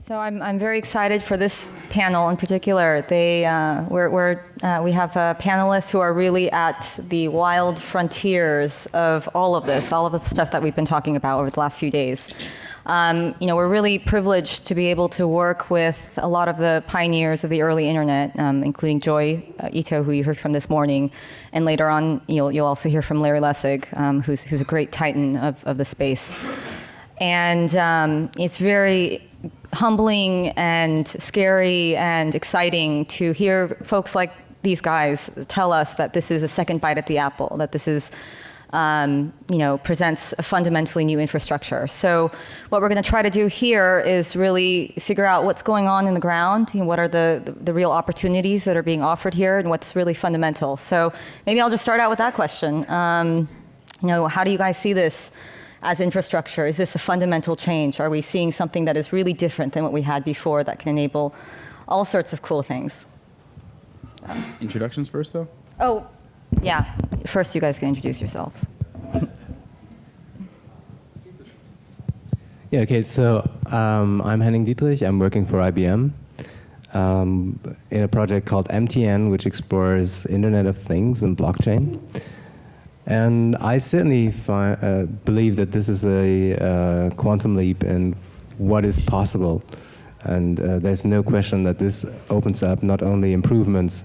So I'm very excited for this panel in particular. We have panelists who are really at the wild frontiers of all of this, all of the stuff that we've been talking about over the last few days. We're really privileged to be able to work with a lot of the pioneers of the early internet, including Choi Ito, who you heard from this morning, and later on you'll also hear from Larry Lessig, who's a great titan of the space. And it's very humbling and scary and exciting to hear folks like these guys tell us that this is a second bite at the apple, that this is, presents a fundamentally new infrastructure. So what we're going to try to do here is really figure out what's going on in the ground, what are the real opportunities that are being offered here, and what's really fundamental. So maybe I'll just start out with that question. How do you guys see this as infrastructure? Is this a fundamental change? Are we seeing something that is really different than what we had before that can enable all sorts of cool things? Introductions first, though? Oh, yeah. First, you guys can introduce yourselves. Yeah, okay, so I'm Henning Diedrich. I'm working for IBM in a project called MTN, which explores Internet of Things and blockchain. And I certainly believe that this is a quantum leap in what is possible. And there's no question that this opens up not only improvements,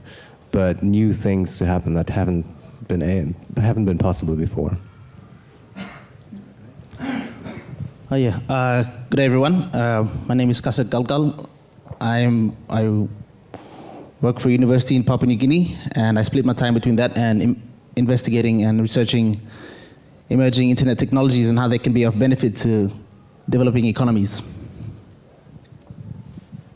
but new things to happen that haven't been possible before. Good day, everyone. My name is Kasek Galgal. I work for a university in Papua New Guinea, and I split my time between that and investigating and researching emerging internet technologies and how they can be of benefit to developing economies.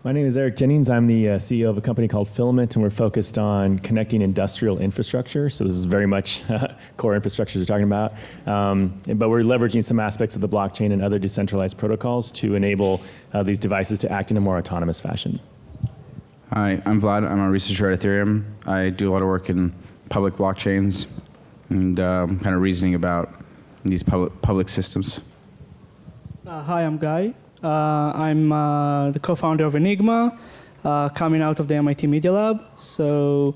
My name is Jennings. I'm the CEO of a company called Filament, and we're focused on connecting industrial infrastructure. So this is very much core infrastructure we're talking about. But we're leveraging some aspects of the blockchain and other decentralized protocols to enable these devices to act in a more autonomous fashion. Hi, I'm Vlad. I'm a researcher at Ethereum. I do a lot of work in public blockchains and kind of reasoning about these public systems. Hi, I'm Guy. I'm the co-founder of Enigma, coming out of the MIT Media Lab. So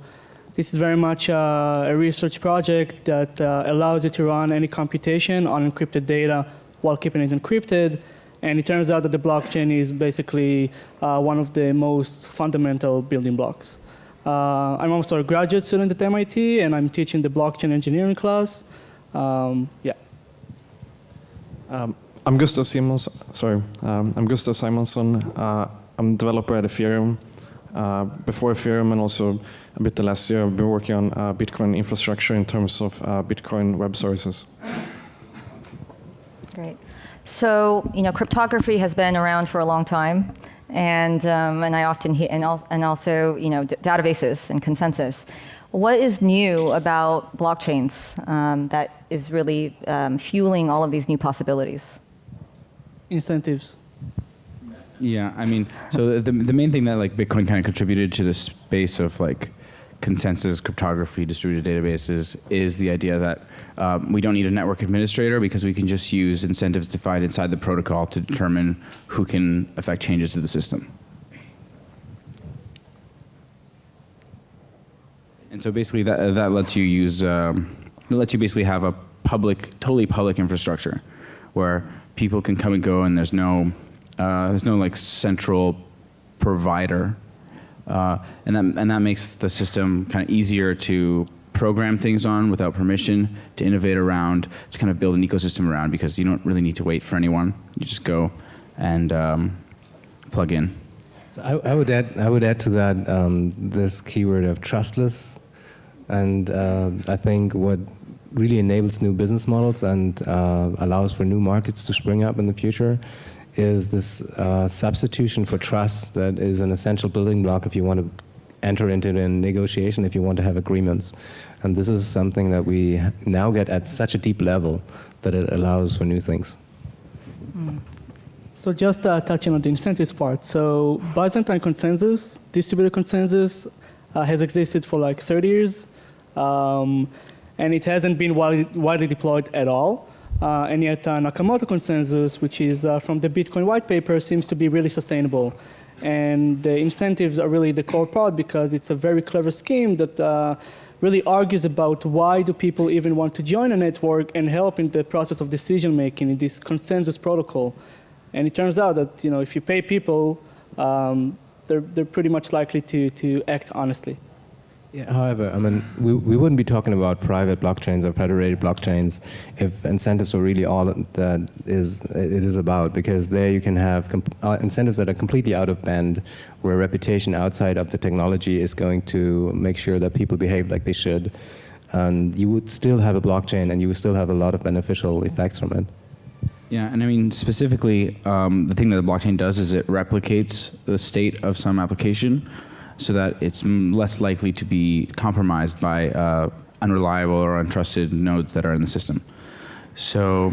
this is very much a research project that allows you to run any computation on encrypted data while keeping it encrypted. And it turns out that the blockchain is basically one of the most fundamental building blocks. I'm also a graduate student at MIT, and I'm teaching the blockchain engineering class. I'm Gustav Simonsson. I'm Gustav Simonsson. I'm a developer at Ethereum. Before Ethereum, and also a bit the last year, I've been working on Bitcoin infrastructure in terms of Bitcoin web services. Great. So, cryptography has been around for a long time. And I often hear, and also, databases and consensus. What is new about blockchains that is really fueling all of these new possibilities? Incentives. Yeah, I mean, so the main thing that Bitcoin kind of contributed to the space of consensus cryptography, distributed databases, is the idea that we don't need a network administrator because we can just use incentives defined inside the protocol to determine who can affect changes to the system. And so basically that lets you use, basically have a totally public infrastructure where people can come and go, and there's no central provider. And that makes the system kind of easier to program things on without permission, to innovate around, to kind of build an ecosystem around, because you don't really need to wait for anyone. You just go and plug in. So I would add to that this keyword of trustless, and I think what really enables new business models and allows for new markets to spring up in the future is this substitution for trust that is an essential building block if you want to enter into a negotiation, if you want to have agreements. And this is something that we now get at such a deep level that it allows for new things. So just touching on the incentives part. So Byzantine consensus, distributed consensus, has existed for 30 years. And it hasn't been widely deployed at all. And yet Nakamoto consensus, which is from the Bitcoin white paper, seems to be really sustainable. And the incentives are really the core part because it's a very clever scheme that really argues about why do people even want to join a network and help in the process of decision making in this consensus protocol. And it turns out that if you pay people, they're pretty much likely to act honestly. Yeah, however, I mean, we wouldn't be talking about private blockchains or federated blockchains if incentives were really all that it is about, because there you can have incentives that are completely out of band, where reputation outside of the technology is going to make sure that people behave like they should, and you would still have a blockchain and you would still have a lot of beneficial effects from it. Yeah, and I mean, specifically, the thing that the blockchain does is it replicates the state of some application so that it's less likely to be compromised by unreliable or untrusted nodes that are in the system. So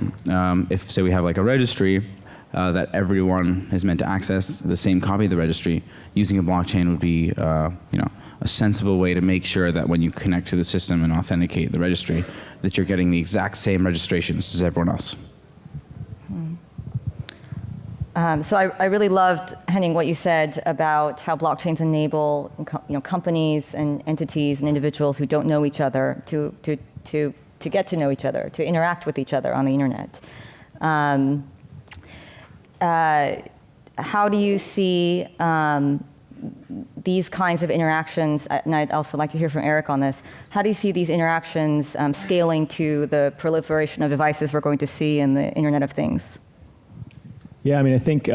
if, say, we have like a registry that everyone is meant to access the same copy of the registry, using a blockchain would be a sensible way to make sure that when you connect to the system and authenticate the registry, that you're getting the exact same registrations as everyone else. So I really loved, Henning, what you said about how blockchains enable companies and entities and individuals who don't know each other to get to know each other, to interact with each other on the internet. How do you see these kinds of interactions, and I'd also like to hear from Eric on this, how do you see these interactions scaling to the proliferation of devices we're going to see in the Internet of Things? Yeah, I mean, I think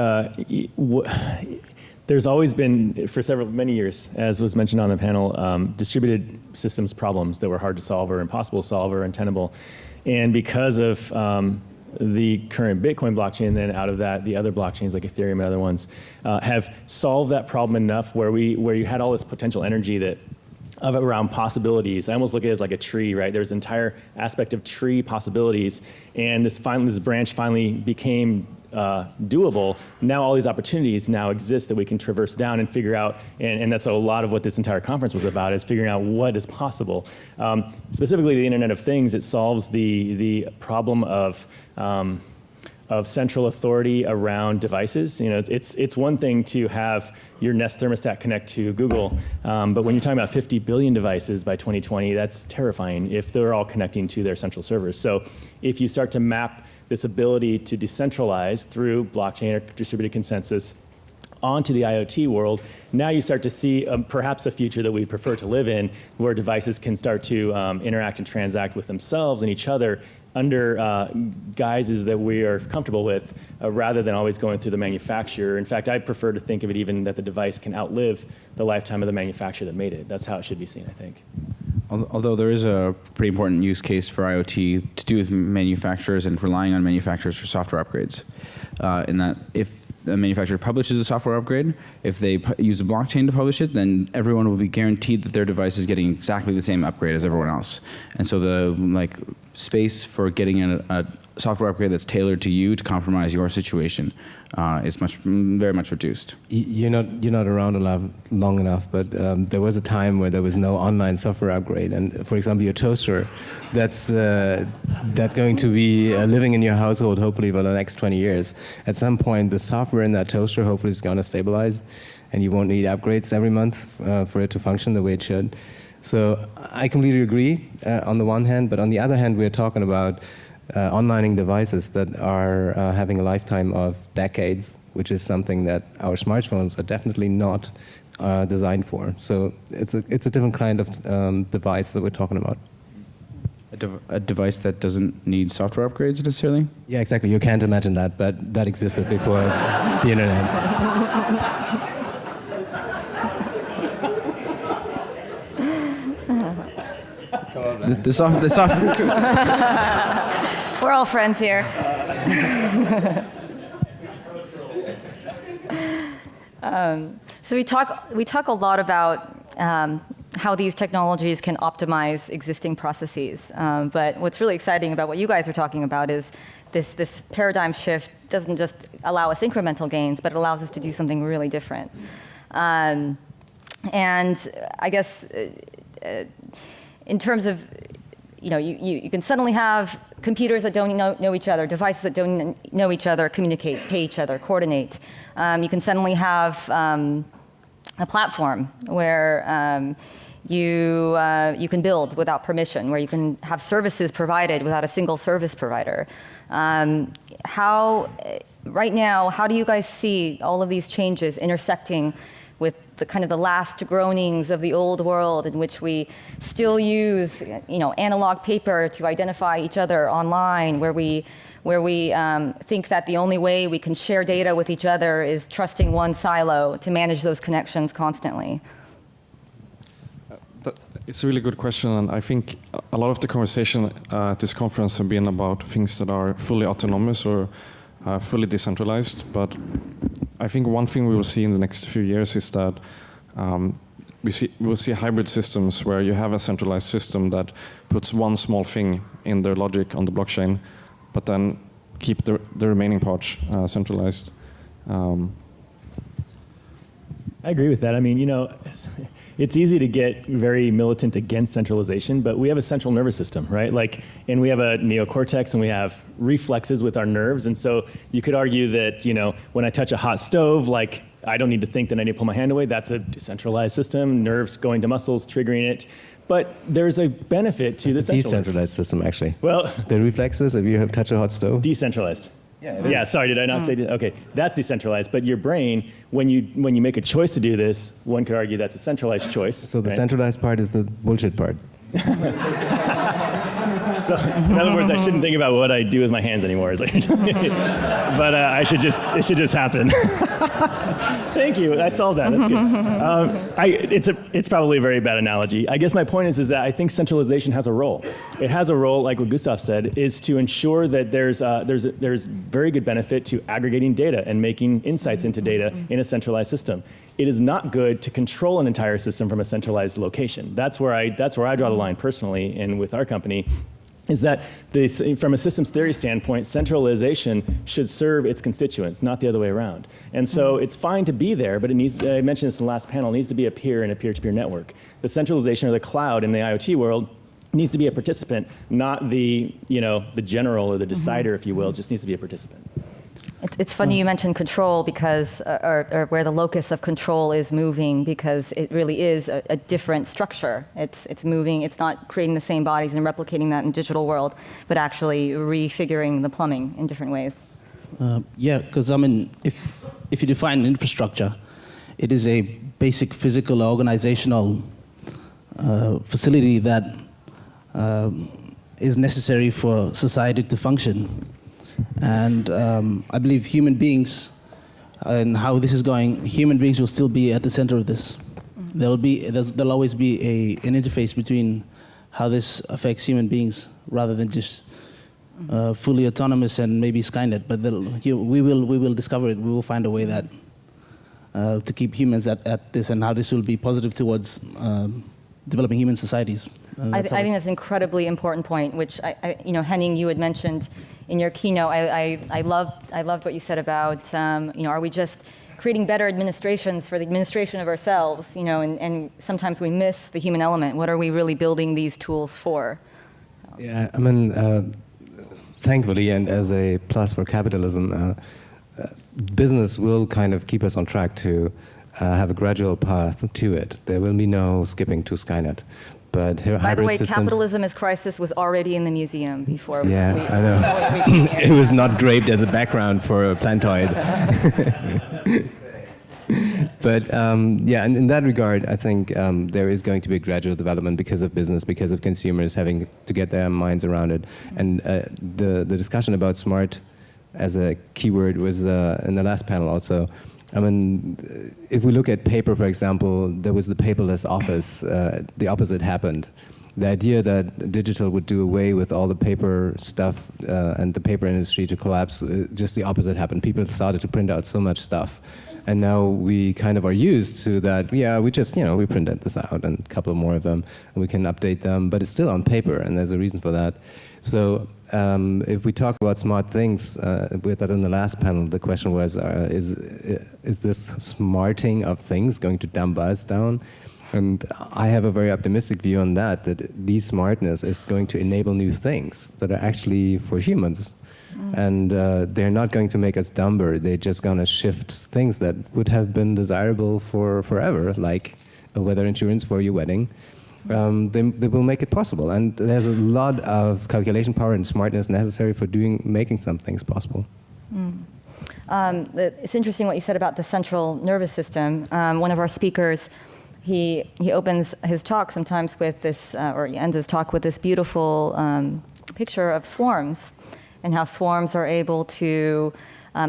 there's always been, for many years, as was mentioned on the panel, distributed systems problems that were hard to solve or impossible to solve or untenable. And because of the current Bitcoin blockchain, and then out of that, the other blockchains like Ethereum and other ones have solved that problem enough where you had all this potential energy around possibilities. I almost look at it as like a tree, right? There's an entire aspect of tree possibilities, and this branch finally became doable. Now all these opportunities now exist that we can traverse down and figure out, and that's a lot of what this entire conference was about, is figuring out what is possible. Specifically the Internet of Things, it solves the problem of central authority around devices. It's one thing to have your Nest thermostat connect to Google, but when you're talking about 50 billion devices by 2020, that's terrifying if they're all connecting to their central servers. So if you start to map this ability to decentralize through blockchain or distributed consensus onto the IoT world, now you start to see perhaps a future that we prefer to live in, where devices can start to interact and transact with themselves and each other under guises that we are comfortable with, rather than always going through the manufacturer. In fact, I prefer to think of it even that the device can outlive the lifetime of the manufacturer that made it. That's how it should be seen, I think. Although there is a pretty important use case for IoT to do with manufacturers and relying on manufacturers for software upgrades. In that if the manufacturer publishes a software upgrade, if they use a blockchain to publish it, then everyone will be guaranteed that their device is getting exactly the same upgrade as everyone else. And so the space for getting a software upgrade that's tailored to you to compromise your situation is very much reduced. You're not around long enough, but there was a time where there was no online software upgrade, and for example, your toaster, that's going to be living in your household hopefully for the next 20 years. At some point, the software in that toaster hopefully is going to stabilize, and you won't need upgrades every month for it to function the way it should. So I completely agree on the one hand, but on the other hand, we're talking about onlining devices that are having a lifetime of decades, which is something that our smartphones are definitely not designed for. So it's a different kind of device that we're talking about. A device that doesn't need software upgrades necessarily? Yeah, exactly. You can't imagine that, but that existed before the internet. The software. We're all friends here. So we talk a lot about how these technologies can optimize existing processes. But what's really exciting about what you guys are talking about is this paradigm shift doesn't just allow us incremental gains, but it allows us to do something really different. And I guess in terms of, you can suddenly have computers that don't know each other, devices that don't know each other, communicate, pay each other, coordinate. You can suddenly have a platform where you can build without permission, where you can have services provided without a single service provider. Right now, how do you guys see all of these changes intersecting with the kind of the last groanings of the old world in which we still use, analog paper to identify each other online, where we think that the only way we can share data with each other is trusting one silo to manage those connections constantly? It's a really good question, and I think a lot of the conversation at this conference have been about things that are fully autonomous or fully decentralized. But I think one thing we will see in the next few years is that we will see hybrid systems where you have a centralized system that puts one small thing in their logic on the blockchain, but then keep the remaining parts centralized. I agree with that. I mean, it's easy to get very militant against centralization, but we have a central nervous system, right? And we have a neocortex, and we have reflexes with our nerves. And so you could argue that, when I touch a hot stove, I don't need to think that I need to pull my hand away. That's a decentralized system, nerves going to muscles, triggering it. But there's a benefit to the decentralized system, actually. Well, the reflexes, if you have touched a hot stove. Decentralized. Yeah, sorry, did I not say? Okay, that's decentralized. But your brain, when you make a choice to do this, one could argue that's a centralized choice. So the centralized part is the bullshit part. So, in other words, I shouldn't think about what I do with my hands anymore, is what you're telling me. But it should just happen. Thank you, I solved that, that's good. It's probably a very bad analogy. I guess my point is that I think centralization has a role. It has a role, like what Gustav said, is to ensure that there's very good benefit to aggregating data and making insights into data in a centralized system. It is not good to control an entire system from a centralized location. That's where I draw the line personally, and with our company, is that from a systems theory standpoint, centralization should serve its constituents, not the other way around. And so it's fine to be there, but it needs, I mentioned this in the last panel, it needs to be a peer in a peer-to-peer network. The centralization or the cloud in the IoT world needs to be a participant, not the general or the decider, if you will. It just needs to be a participant. It's funny you mentioned control because, or where the locus of control is moving, because it really is a different structure. It's moving. It's not creating the same bodies and replicating that in the digital world, but actually refiguring the plumbing in different ways. Yeah, because if you define infrastructure, it is a basic physical or organizational facility that is necessary for society to function. And I believe human beings, and how this is going, human beings will still be at the center of this. There'll always be an interface between how this affects human beings, rather than just fully autonomous and maybe Skynet. But we will discover it. We will find a way that to keep humans at this, and how this will be positive towards developing human societies. I think that's an incredibly important point, which Henning, you had mentioned in your keynote. I loved what you said about are we just creating better administrations for the administration of ourselves, and sometimes we miss the human element. What are we really building these tools for? Yeah, thankfully, and as a plus for capitalism, business will kind of keep us on track to have a gradual path to it. There will be no skipping to Skynet. But by the way, capitalism as crisis was already in the museum before. Yeah, I know. It was not draped as a background for a plantoid. But yeah, and in that regard, I think there is going to be a gradual development because of business, because of consumers having to get their minds around it. And the discussion about smart as a keyword was in the last panel also. If we look at paper, for example, there was the paperless office. The opposite happened. The idea that digital would do away with all the paper stuff and the paper industry to collapse, just the opposite happened. People started to print out so much stuff. And now we kind of are used to that. Yeah, we just, we printed this out and a couple more of them, and we can update them, but it's still on paper, and there's a reason for that. So if we talk about smart things, with that in the last panel, the question was, is this smarting of things going to dumb us down? And I have a very optimistic view on that this smartness is going to enable new things that are actually for humans. And they're not going to make us dumber. They're just going to shift things that would have been desirable for forever, like a weather insurance for your wedding. They will make it possible. And there's a lot of calculation power and smartness necessary for making some things possible. It's interesting what you said about the central nervous system. One of our speakers, he opens his talk sometimes with this, or he ends his talk with this beautiful picture of swarms, and how swarms are able to,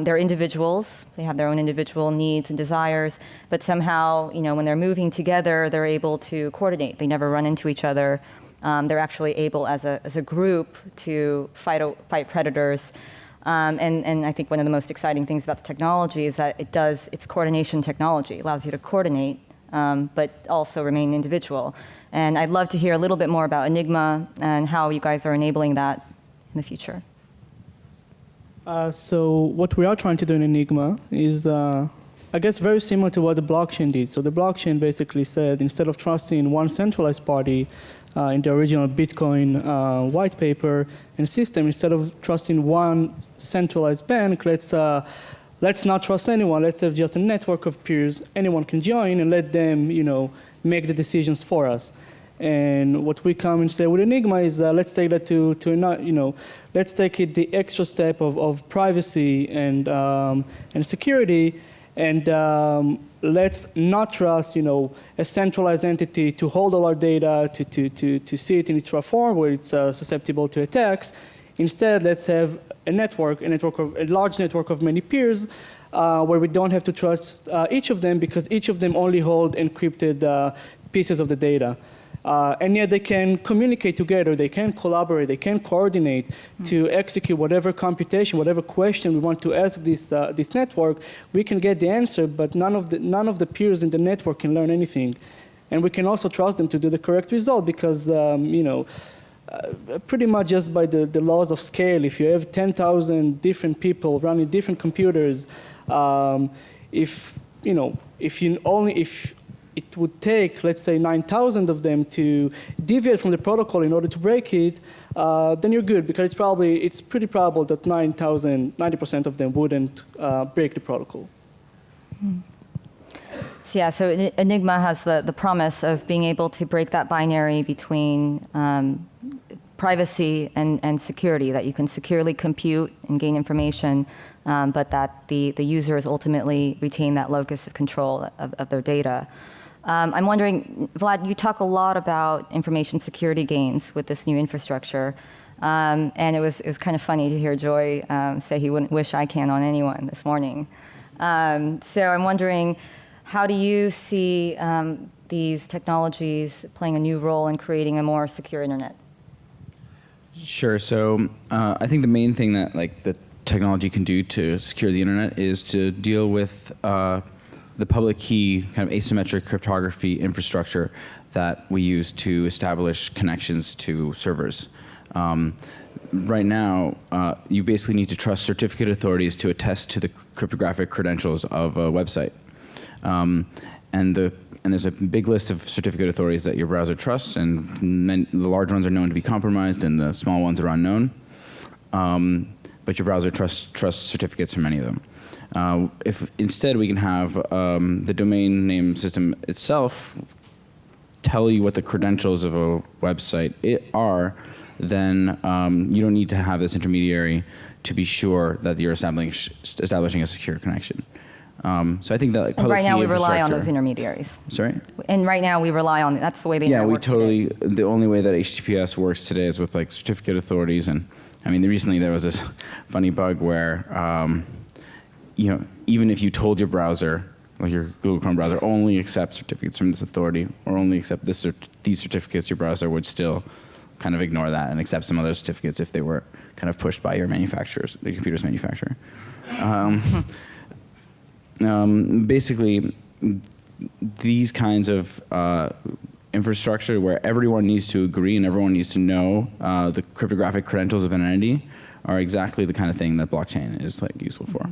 they're individuals, they have their own individual needs and desires, but somehow, when they're moving together, they're able to coordinate. They never run into each other. They're actually able, as a group, to fight predators. And I think one of the most exciting things about the technology is that it's coordination technology. It allows you to coordinate, but also remain individual. And I'd love to hear a little bit more about Enigma and how you guys are enabling that in the future. So what we are trying to do in Enigma is, I guess, very similar to what the blockchain did. So the blockchain basically said, instead of trusting one centralized party in the original Bitcoin white paper and system, instead of trusting one centralized bank, let's not trust anyone. Let's have just a network of peers anyone can join and let them, make the decisions for us. And what we come and say with Enigma is, let's take that let's take it the extra step of privacy and security, and let's not trust, a centralized entity to hold all our data, to see it in its raw form where it's susceptible to attacks. Instead, let's have a large network of many peers, where we don't have to trust each of them, because each of them only hold encrypted pieces of the data. And yet they can communicate together, they can collaborate, they can coordinate to execute whatever computation, whatever question we want to ask this network. We can get the answer, but none of the peers in the network can learn anything. And we can also trust them to do the correct result, because pretty much just by the laws of scale, if you have 10,000 different people running different computers, if it would take, let's say, 9,000 of them to deviate from the protocol in order to break it, then you're good, because it's pretty probable that 90% of them wouldn't break the protocol. So yeah, so Enigma has the promise of being able to break that binary between privacy and security, that you can securely compute and gain information, but that the users ultimately retain that locus of control of their data. I'm wondering, Vlad, you talk a lot about information security gains with this new infrastructure, and it was kind of funny to hear Choi say he wouldn't wish ICANN on anyone this morning. So I'm wondering, how do you see these technologies playing a new role in creating a more secure internet? Sure. So I think the main thing that the technology can do to secure the internet is to deal with the public key kind of asymmetric cryptography infrastructure that we use to establish connections to servers. Right now, you basically need to trust certificate authorities to attest to the cryptographic credentials of a website. And there's a big list of certificate authorities that your browser trusts, and the large ones are known to be compromised, and the small ones are unknown. But your browser trusts certificates for many of them. If instead we can have the domain name system itself tell you what the credentials of a website are, then you don't need to have this intermediary to be sure that you're establishing a secure connection. So I think that and right now we rely on those intermediaries. Sorry? And right now we rely on, that's the way the internet works today. The only way that HTTPS works today is with certificate authorities. And I mean, recently there was this funny bug where, even if you told your browser, like your Google Chrome browser, only accept certificates from this authority, or only accept these certificates, your browser would still kind of ignore that and accept some other certificates if they were kind of pushed by your manufacturers, the computer's manufacturer. Basically, these kinds of infrastructure where everyone needs to agree and everyone needs to know the cryptographic credentials of an entity are exactly the kind of thing that blockchain is useful for.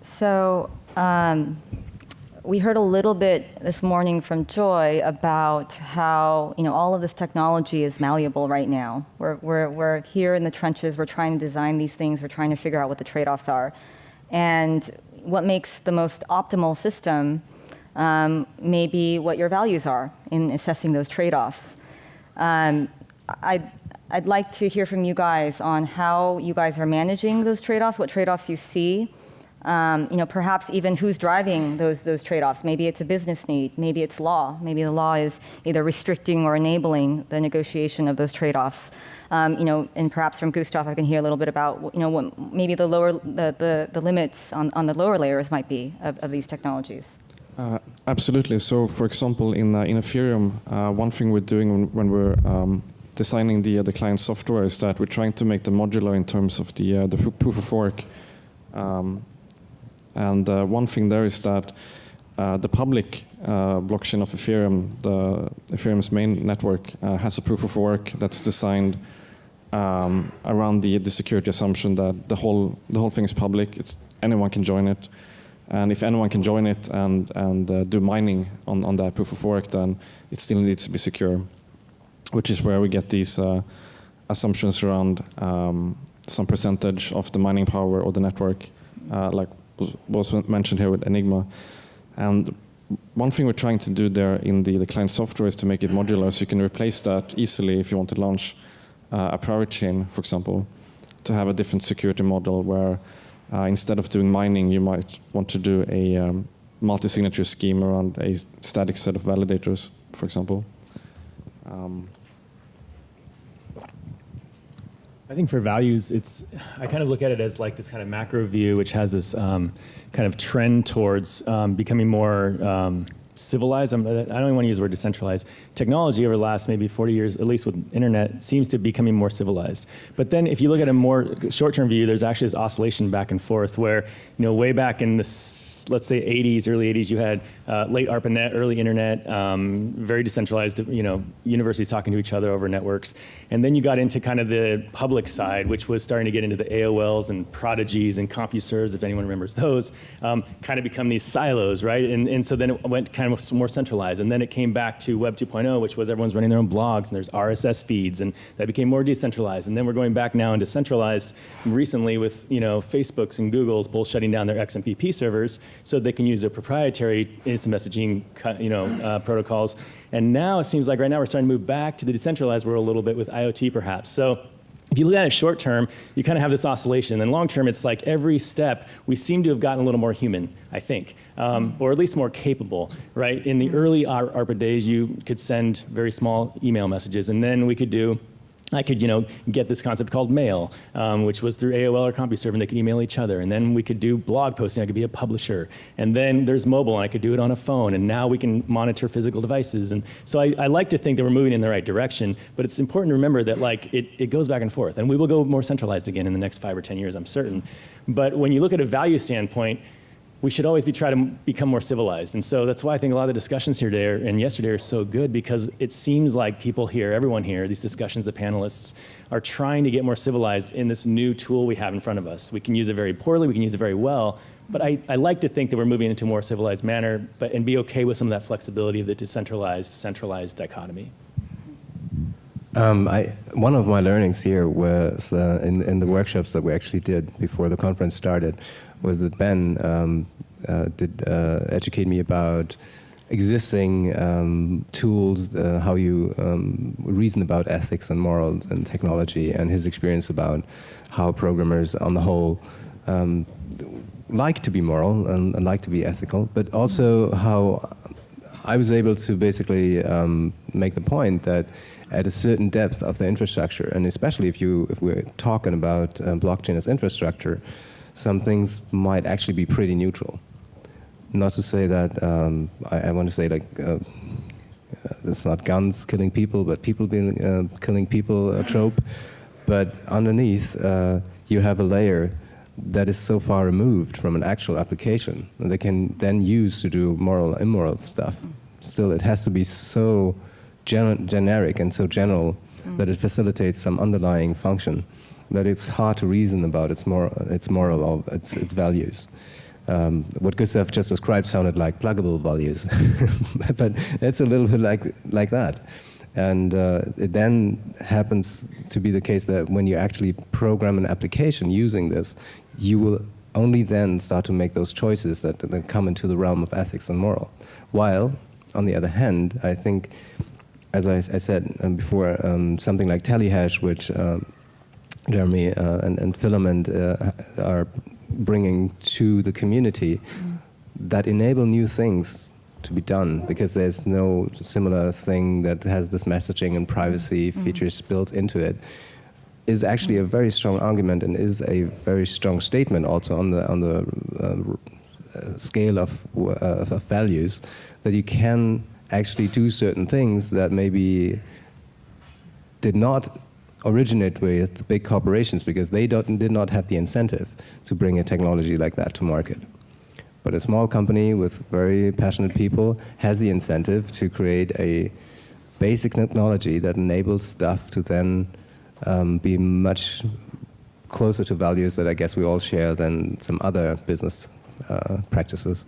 So we heard a little bit this morning from Choi about how all of this technology is malleable right now. We're here in the trenches. We're trying to design these things. We're trying to figure out what the trade-offs are, and what makes the most optimal system may be what your values are in assessing those trade-offs. I'd like to hear from you guys on how you guys are managing those trade-offs, what trade-offs you see. Perhaps even who's driving those trade-offs. Maybe it's a business need. Maybe it's law. Maybe the law is either restricting or enabling the negotiation of those trade-offs. And perhaps from Gustav, I can hear a little bit about what maybe the limits on the lower layers might be of these technologies. Absolutely. So, for example, in Ethereum, one thing we're doing when we're designing the client software is that we're trying to make them modular in terms of the proof of work. And one thing there is that the public blockchain of Ethereum, Ethereum's main network, has a proof of work that's designed around the security assumption that the whole thing is public. Anyone can join it, and if anyone can join it and do mining on that proof of work, then it still needs to be secure, which is where we get these assumptions around some percentage of the mining power or the network, like was mentioned here with Enigma. And one thing we're trying to do there in the client software is to make it modular, so you can replace that easily if you want to launch a private chain, for example, to have a different security model where instead of doing mining, you might want to do a multi-signature scheme around a static set of validators, for example. I think for values, I kind of look at it as like this kind of macro view, which has this kind of trend towards becoming more civilized. I don't even want to use the word decentralized. Technology over the last maybe 40 years, at least with internet, seems to be becoming more civilized. But then if you look at a more short-term view, there's actually this oscillation back and forth where, way back in this, let's say 80s, early 80s, you had late ARPANET, early internet, very decentralized, universities talking to each other over networks. And then you got into kind of the public side, which was starting to get into the AOLs and Prodigies and CompuServes, if anyone remembers those, kind of become these silos, right? And so then it went kind of more centralized. And then it came back to Web 2.0, which was everyone's running their own blogs, and there's RSS feeds, and that became more decentralized. And then we're going back now into centralized recently with, Facebooks and Googles both shutting down their XMPP servers so they can use their proprietary instant messaging, protocols. And now it seems like right now we're starting to move back to the decentralized world a little bit with IoT, perhaps. So if you look at it short term, you kind of have this oscillation. And long term, it's like every step, we seem to have gotten a little more human, I think, or at least more capable, right? In the early ARPA days, you could send very small email messages, and then I could, get this concept called mail, which was through AOL or CompuServe, and they could email each other. And then we could do blog posting. I could be a publisher. And then there's mobile, and I could do it on a phone. And now we can monitor physical devices. And so I like to think that we're moving in the right direction. But it's important to remember that it goes back and forth. And we will go more centralized again in the next 5 or 10 years, I'm certain. But when you look at a value standpoint, we should always be trying to become more civilized. And so that's why I think a lot of the discussions here today and yesterday are so good, because it seems like people here, everyone here, these discussions, the panelists, are trying to get more civilized in this new tool we have in front of us. We can use it very poorly, we can use it very well, but I like to think that we're moving into a more civilized manner, and be okay with some of that flexibility of the decentralized, centralized dichotomy. One of my learnings here was in the workshops that we actually did before the conference started, was that Ben did educate me about existing tools, how you reason about ethics and morals and technology, and his experience about how programmers on the whole like to be moral and like to be ethical, but also how I was able to basically make the point that at a certain depth of the infrastructure, and especially if we're talking about blockchain as infrastructure, some things might actually be pretty neutral. Not to say that, I want to say it's not guns killing people, but people being killing people a trope. But underneath, you have a layer that is so far removed from an actual application that they can then use to do moral, immoral stuff. Still, it has to be so generic and so general that it facilitates some underlying function that it's hard to reason about its moral or its values. what Gustav just described sounded like pluggable values, but it's a little bit like that. And it then happens to be the case that when you actually program an application using this, you will only then start to make those choices that then come into the realm of ethics and moral. While, on the other hand, I think, as I said before, something like Telehash, which Jeremy and Filament are bringing to the community, that enable new things to be done, because there's no similar thing that has this messaging and privacy features built into it, is actually a very strong argument and is a very strong statement also on the scale of values, that you can actually do certain things that maybe did not originate with big corporations because they did not have the incentive to bring a technology like that to market. But a small company with very passionate people has the incentive to create a basic technology that enables stuff to then be much closer to values that I guess we all share than some other business practices.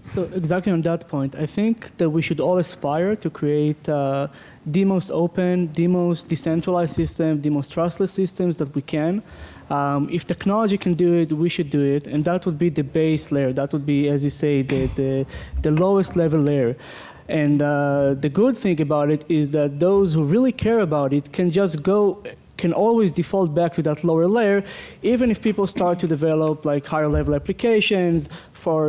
So exactly on that point, I think that we should all aspire to create the most open, the most decentralized system, the most trustless systems that we can. If technology can do it, we should do it, and that would be the base layer. That would be, as you say, the lowest level layer. And the good thing about it is that those who really care about it can always default back to that lower layer, even if people start to develop like higher level applications for,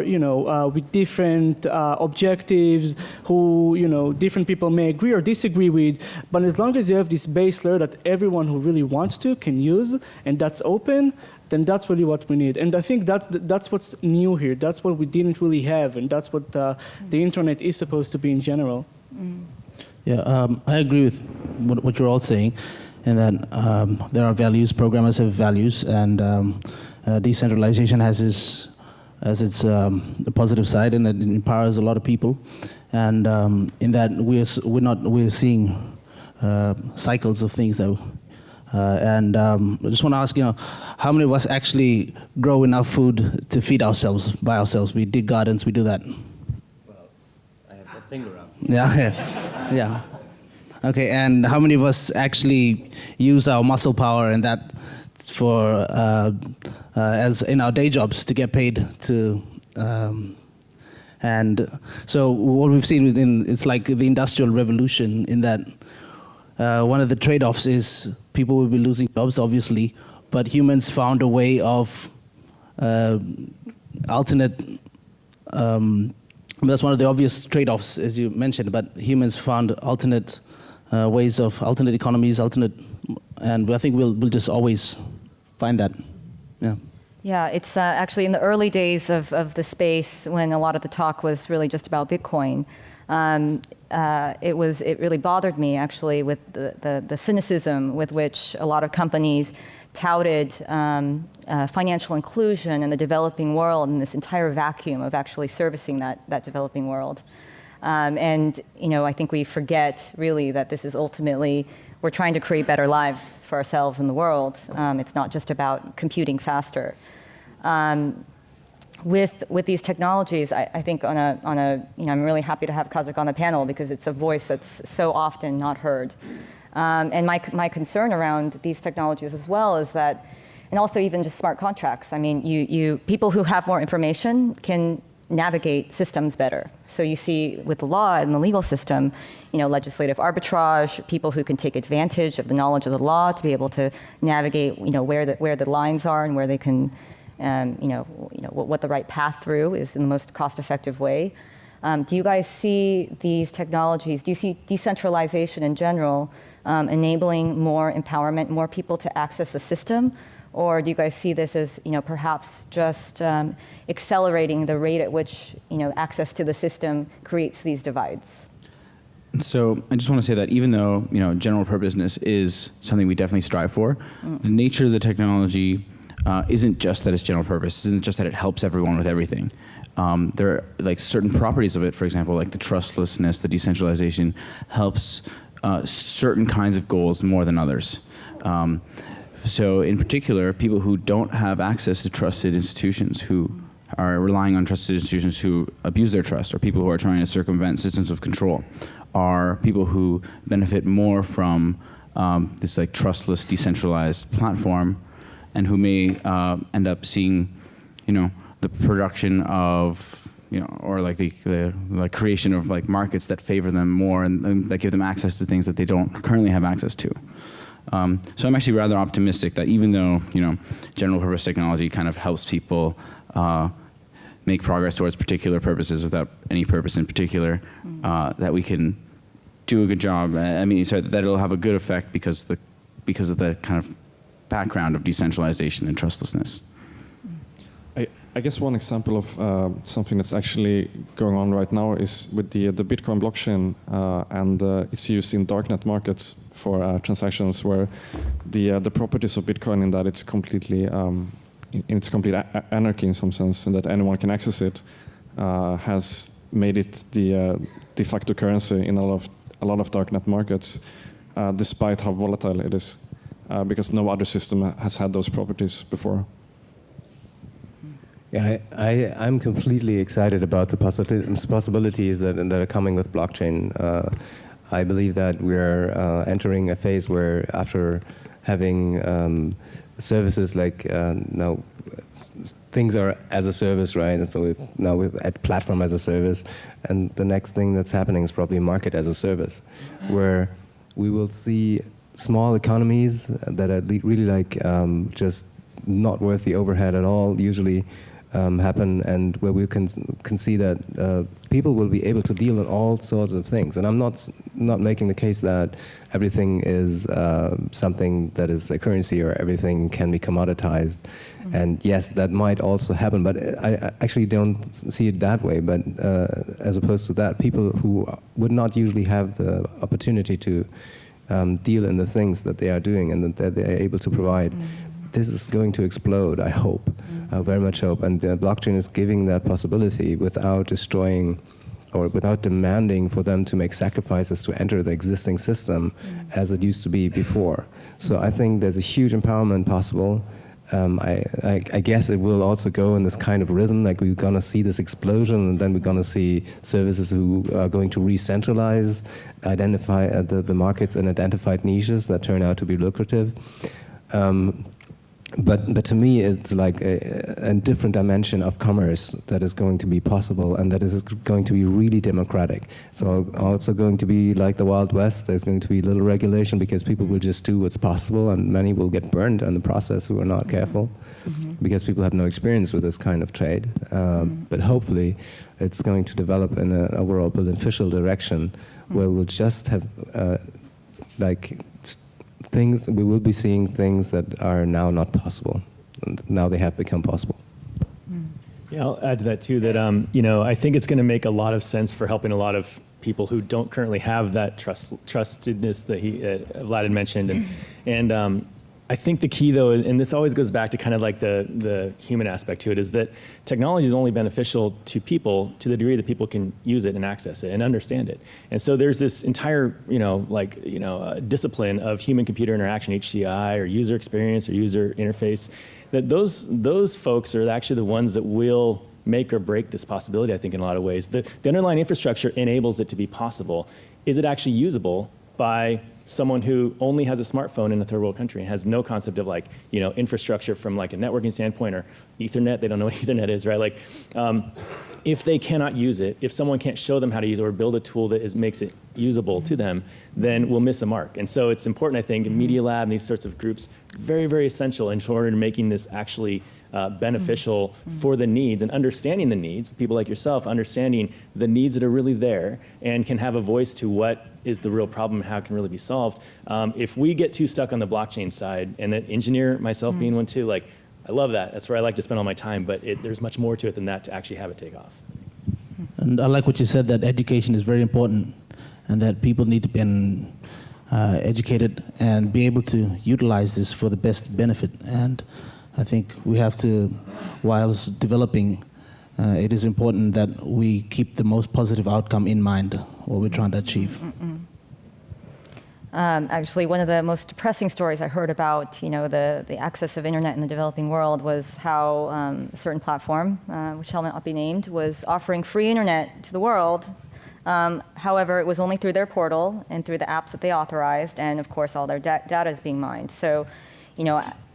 with different objectives, who, different people may agree or disagree with. But as long as you have this base layer that everyone who really wants to can use, and that's open, then that's really what we need. And I think that's what's new here. That's what we didn't really have, and that's what the internet is supposed to be in general. Yeah, I agree with what you're all saying. And that there are values, programmers have values, and decentralization has its positive side, and it empowers a lot of people. And in that we're seeing cycles of things though. And I just want to ask, how many of us actually grow enough food to feed ourselves by ourselves? We dig gardens, we do that. Well, I have a finger up. Yeah. Okay, and how many of us actually use our muscle power and that for as in our day jobs to get paid to? And so what we've seen it's like the Industrial Revolution in that one of the trade-offs is people will be losing jobs, obviously, but humans found a way of alternate. That's one of the obvious trade-offs, as you mentioned. But humans found alternate ways of alternate economies, and I think we'll just always find that. Yeah. Yeah, it's actually in the early days of the space when a lot of the talk was really just about Bitcoin. It really bothered me actually with the cynicism with which a lot of companies touted financial inclusion in the developing world and this entire vacuum of actually servicing that developing world. And I think we forget really that this is ultimately, we're trying to create better lives for ourselves and the world. It's not just about computing faster. With these technologies, I think I'm really happy to have Kasek on the panel because it's a voice that's so often not heard. And my concern around these technologies as well is that, and also even just smart contracts. I mean, people who have more information can navigate systems better. So you see with the law and the legal system, legislative arbitrage, people who can take advantage of the knowledge of the law to be able to navigate, where the lines are and where they can, what the right path through is in the most cost-effective way. Do you guys see these technologies? Do you see decentralization in general enabling more empowerment, more people to access the system? Or do you guys see this as, perhaps just accelerating the rate at which, access to the system creates these divides? So I just want to say that even though, general purposeness is something we definitely strive for, the nature of the technology isn't just that it's general purpose, isn't just that it helps everyone with everything. There are certain properties of it, for example, like the trustlessness, the decentralization, helps certain kinds of goals more than others. So in particular, people who don't have access to trusted institutions, who are relying on trusted institutions who abuse their trust, or people who are trying to circumvent systems of control, are people who benefit more from this like trustless, decentralized platform, and who may end up seeing, the production of, or like the creation of like markets that favor them more and that give them access to things that they don't currently have access to. So I'm actually rather optimistic that even though, general purpose technology kind of helps people make progress towards particular purposes without any purpose in particular, that we can do a good job. So that it'll have a good effect because of the kind of background of decentralization and trustlessness. I guess one example of something that's actually going on right now is with the Bitcoin blockchain, and it's used in darknet markets for transactions where the properties of Bitcoin in that it's completely in its complete anarchy in some sense, and that anyone can access it, has made it the de facto currency in a lot of darknet markets, despite how volatile it is, because no other system has had those properties before. Yeah, I'm completely excited about the possibilities that are coming with blockchain. I believe that we're entering a phase where, after having services like now, things are as a service, right? And so now we're at platform as a service, and the next thing that's happening is probably market as a service, where we will see small economies that are really like just not worth the overhead at all, usually happen, and where we can see that people will be able to deal in all sorts of things. And I'm not making the case that everything is something that is a currency or everything can be commoditized. Mm-hmm. And yes, that might also happen, but I actually don't see it that way. But as opposed to that, people who would not usually have the opportunity to deal in the things that they are doing and that they are able to provide, this is going to explode, I hope. I very much hope. And the blockchain is giving that possibility without destroying or without demanding for them to make sacrifices to enter the existing system as it used to be before. So I think there's a huge empowerment possible. I guess it will also go in this kind of rhythm, like we're going to see this explosion, and then we're going to see services who are going to re-centralize, identify the markets in identified niches that turn out to be lucrative. But to me, it's like a different dimension of commerce that is going to be possible, and that is going to be really democratic. So also going to be like the Wild West. There's going to be little regulation because people will just do what's possible, and many will get burned in the process who are not careful, because people have no experience with this kind of trade. But hopefully, it's going to develop in an overall beneficial direction where we'll just have we will be seeing things that are now not possible, and now they have become possible. Yeah, I'll add to that too, that I think it's going to make a lot of sense for helping a lot of people who don't currently have that trustedness that Vlad had mentioned, and I think the key though, and this always goes back to kind of like the human aspect to it, is that technology is only beneficial to people to the degree that people can use it and access it and understand it. And so there's this entire, discipline of human-computer interaction, HCI, or user experience, or user interface, that those folks are actually the ones that will make or break this possibility, I think, in a lot of ways. The underlying infrastructure enables it to be possible. Is it actually usable by someone who only has a smartphone in a third world country and has no concept of infrastructure from like a networking standpoint, or Ethernet? They don't know what Ethernet is, right? If they cannot use it, if someone can't show them how to use it or build a tool that makes it usable to them, then we'll miss a mark. And so it's important, I think, in Media Lab and these sorts of groups, very, very essential in order to making this actually beneficial for the needs, and understanding the needs, people like yourself, understanding the needs that are really there and can have a voice to what is the real problem, how it can really be solved. If we get too stuck on the blockchain side, and that engineer, myself being one too, I love that. That's where I like to spend all my time, but there's much more to it than that to actually have it take off. And I like what you said, that education is very important, and that people need to be educated and be able to utilize this for the best benefit. And I think we have to, whilst developing, it is important that we keep the most positive outcome in mind, what we're trying to achieve. Actually, one of the most depressing stories I heard about, the access of internet in the developing world was how a certain platform, which shall not be named, was offering free internet to the world. However, it was only through their portal and through the apps that they authorized, and of course, all their data is being mined. So,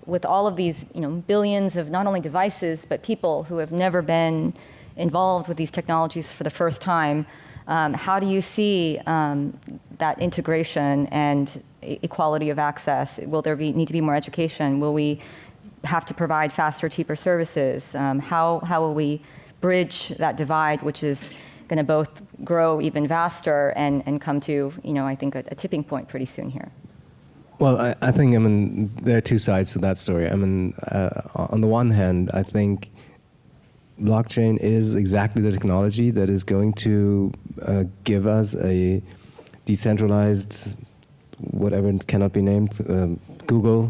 with all of these, billions of not only devices but people who have never been involved with these technologies for the first time, how do you see that integration and equality of access? Will there need to be more education? Will we have to provide faster, cheaper services? How will we bridge that divide, which is going to both grow even faster and come to, I think, a tipping point pretty soon here? Well, I think, there are two sides to that story. On the one hand, I think blockchain is exactly the technology that is going to give us a decentralized, whatever it cannot be named, Google,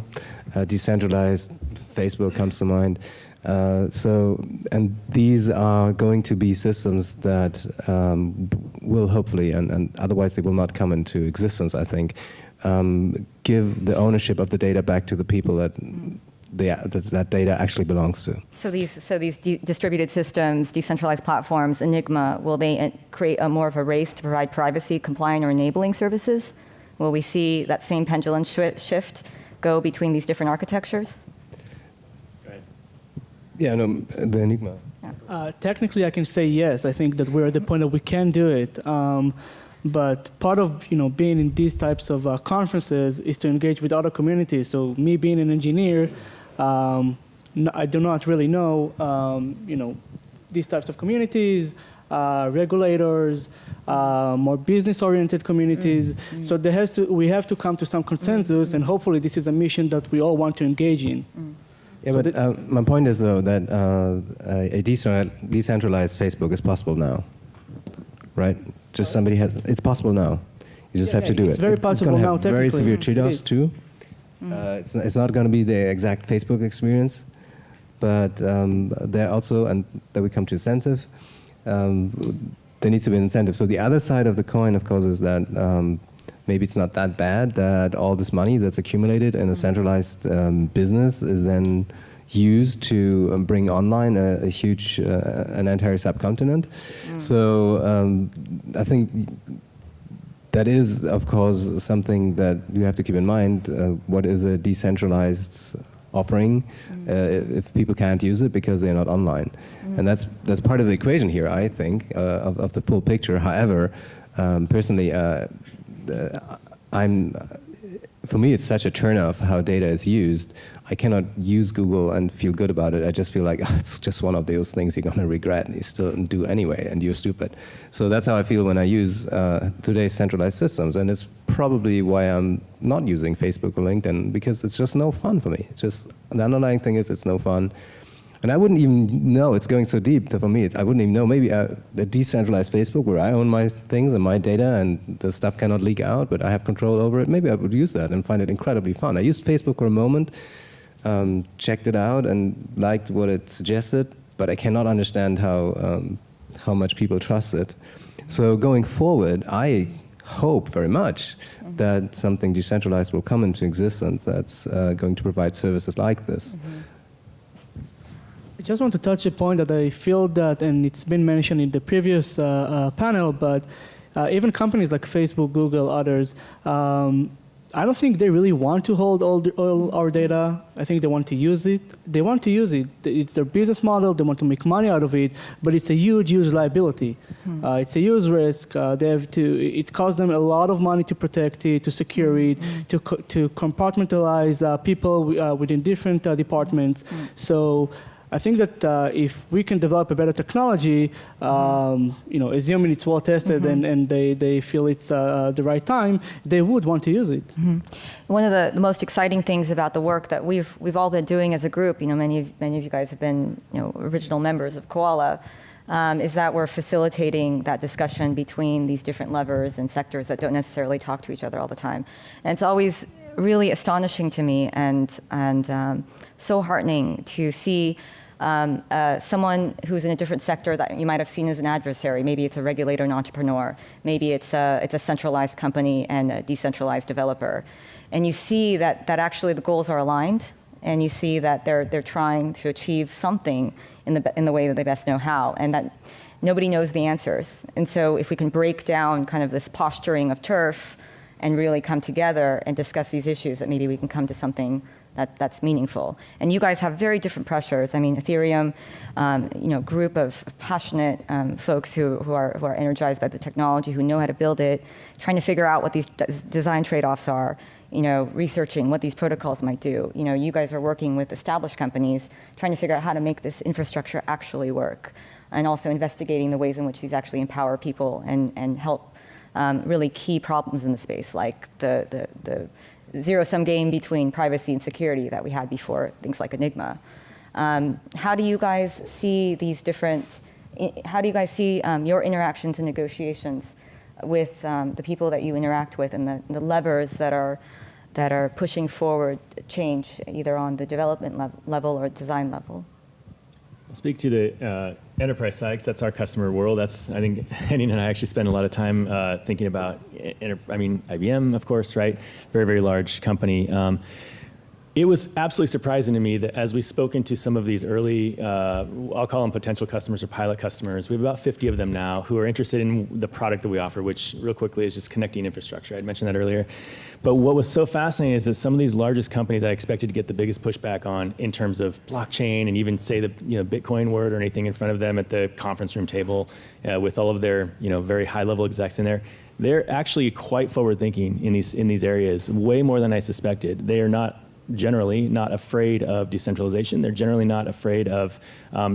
decentralized, Facebook comes to mind. And these are going to be systems that will hopefully, and otherwise they will not come into existence, I think, give the ownership of the data back to the people that that data actually belongs to. So these distributed systems, decentralized platforms, Enigma, will they create more of a race to provide privacy, compliant, or enabling services? Will we see that same pendulum shift go between these different architectures? Yeah, no, the Enigma. Technically, I can say yes. I think that we're at the point that we can do it. But part of being in these types of conferences is to engage with other communities. So me being an engineer, I do not really know these types of communities, regulators, more business-oriented communities. Mm-hmm. So we have to come to some consensus, and hopefully this is a mission that we all want to engage in. Yeah, so but my point is, though, that a decentralized Facebook is possible now, right? Just somebody it's possible now. You just have to do it. It's very possible now, technically. Very severe trade-offs, too. It's not going to be the exact Facebook experience, but there also, and then we come to incentive, there needs to be an incentive. So the other side of the coin, of course, is that maybe it's not that bad that all this money that's accumulated in a centralized business is then used to bring online a huge, an entire subcontinent. So I think that is, of course, something that you have to keep in mind. What is a decentralized offering if people can't use it because they're not online? And that's part of the equation here, I think, of the full picture. However, personally, for me, it's such a turn-off how data is used. I cannot use Google and feel good about it. I just feel like it's just one of those things you're going to regret and you still do anyway, and you're stupid. So that's how I feel when I use today's centralized systems, and it's probably why I'm not using Facebook or LinkedIn, because it's just no fun for me. It's just, the underlying thing is it's no fun. And I wouldn't even know, it's going so deep that for me, I wouldn't even know, maybe a decentralized Facebook where I own my things and my data and the stuff cannot leak out, but I have control over it, maybe I would use that and find it incredibly fun. I used Facebook for a moment, checked it out and liked what it suggested, but I cannot understand how much people trust it. So going forward, I hope very much that something decentralized will come into existence that's going to provide services like this. I just want to touch a point that I feel that, and it's been mentioned in the previous panel, but even companies like Facebook, Google, others, I don't think they really want to hold all our data. I think they want to use it. They want to use it. It's their business model. They want to make money out of it, but it's a huge, huge liability. It's a huge risk. They have to. It costs them a lot of money to protect it, to secure it, to compartmentalize people within different departments. So I think that if we can develop a better technology, assuming it's well tested and they feel it's the right time, they would want to use it. One of the most exciting things about the work that we've all been doing as a group, many of you guys have been original members of COALA, is that we're facilitating that discussion between these different levers and sectors that don't necessarily talk to each other all the time. And it's always really astonishing to me and so heartening to see someone who's in a different sector that you might have seen as an adversary. Maybe it's a regulator and entrepreneur. Maybe it's a centralized company and a decentralized developer. And you see that actually the goals are aligned, and you see that they're trying to achieve something in the way that they best know how, and that nobody knows the answers. And so if we can break down kind of this posturing of turf and really come together and discuss these issues, that maybe we can come to something that's meaningful. And you guys have very different pressures. I mean, Ethereum, group of passionate folks who are energized by the technology, who know how to build it, trying to figure out what these design trade-offs are, researching what these protocols might do. You guys are working with established companies, trying to figure out how to make this infrastructure actually work, and also investigating the ways in which these actually empower people and help really key problems in the space, like the zero-sum game between privacy and security that we had before things like Enigma. How do you guys see these different, how do you guys see your interactions and negotiations with the people that you interact with, and the levers that are pushing forward change, either on the development level or design level? I'll speak to the enterprise side, because that's our customer world. I think Henning and I actually spend a lot of time thinking about, IBM, of course, right? Very, very large company. It was absolutely surprising to me that as we spoke into some of these early, I'll call them potential customers or pilot customers, we have about 50 of them now who are interested in the product that we offer, which real quickly is just connecting infrastructure. I'd mentioned that earlier. But what was so fascinating is that some of these largest companies I expected to get the biggest pushback on in terms of blockchain, and even say the Bitcoin word or anything in front of them at the conference room table with all of their very high level execs in there. They're actually quite forward thinking in these areas, way more than I suspected. They are generally not afraid of decentralization. They're generally not afraid of